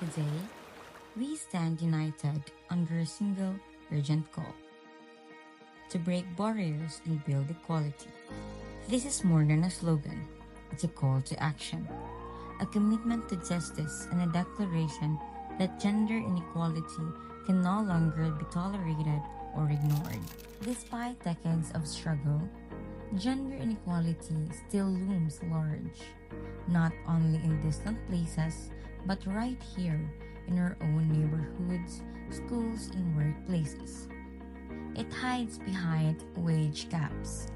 Today, we stand united under a single urgent call to break barriers and build equality. This is more than a slogan, it's a call to action, a commitment to justice, and a declaration that gender inequality can no longer be tolerated or ignored. Despite decades of struggle, gender inequality still looms large, not only in distant places, but right here in our own neighborhoods, schools, and workplaces. It hides behind wage gaps,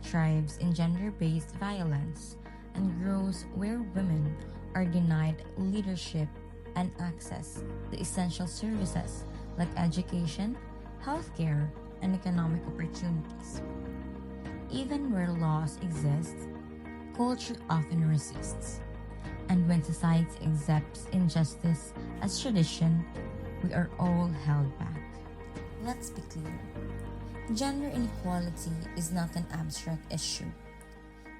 thrives in gender-based violence, and grows where women are denied leadership and access to essential services like education, healthcare, and economic opportunities. Even where laws exist, culture often resists. And when society accepts injustice as tradition, we are all held back. Let's be clear. Gender inequality is not an abstract issue.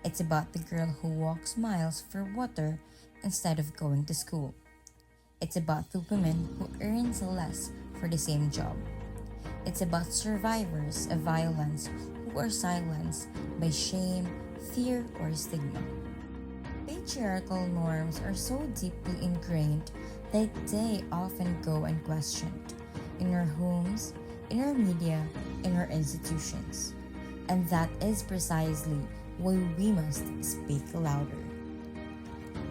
It's about the girl who walks miles for water instead of going to school. It's about the woman who earns less for the same job. It's about survivors of violence who are silenced by shame, fear, or stigma. Patriarchal norms are so deeply ingrained that they often go unquestioned in our homes, in our media, in our institutions. And that is precisely why we must speak louder.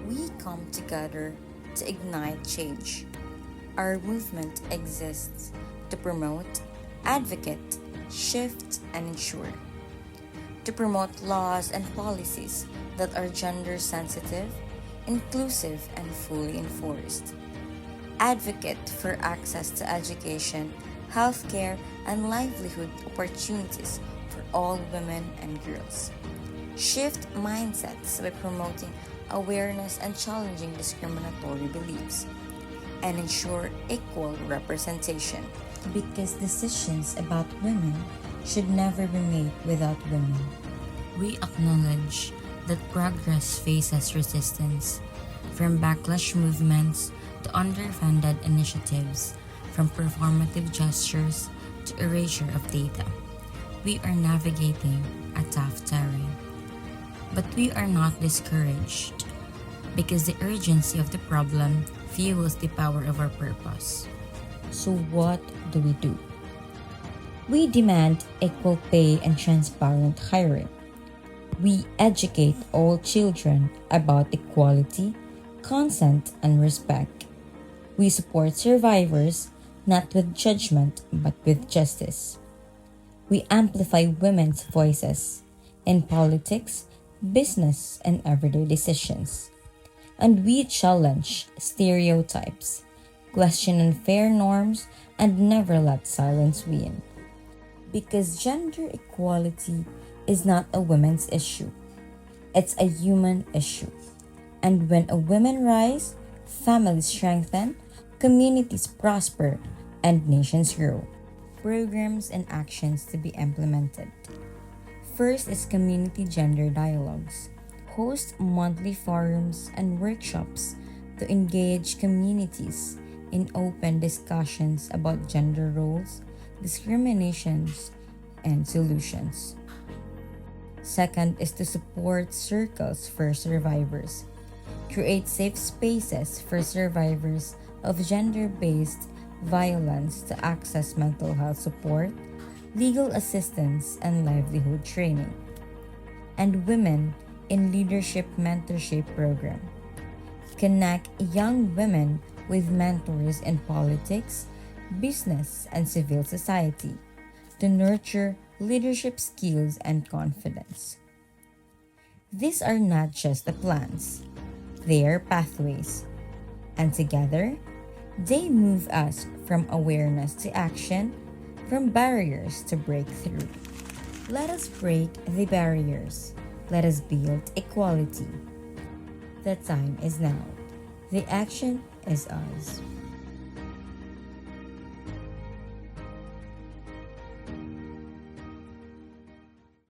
We come together to ignite change. Our movement exists to promote, advocate, shift, and ensure. To promote laws and policies that are gender sensitive, inclusive, and fully enforced. Advocate for access to education, healthcare, and livelihood opportunities for all women and girls. Shift mindsets by promoting awareness and challenging discriminatory beliefs. And ensure equal representation. Because decisions about women should never be made without women. We acknowledge that progress faces resistance, from backlash movements to underfunded initiatives, from performative gestures to erasure of data. We are navigating a tough terrain. But we are not discouraged, because the urgency of the problem fuels the power of our purpose. So what do? We demand equal pay and transparent hiring. We educate all children about equality, consent, and respect. We support survivors not with judgment but with justice. We amplify women's voices in politics, business, and everyday decisions. And we challenge stereotypes, question unfair norms, and never let silence win. Because gender equality is not a women's issue, it's a human issue. And when a woman rise, families strengthen, communities prosper, and nations grow. Programs and actions to be implemented. First is community gender dialogues. Host monthly forums and workshops to engage communities in open discussions about gender roles, discriminations, and solutions. Second is to support circles for survivors. Create safe spaces for survivors of gender-based violence to access mental health support, legal assistance, and livelihood training. And women in leadership mentorship program. Connect young women with mentors in politics, business, and civil society to nurture leadership skills and confidence. These are not just the plans, they are pathways. And together, they move us from awareness to action, from barriers to breakthrough. Let us break the barriers. Let us build equality. The time is now. The action is ours.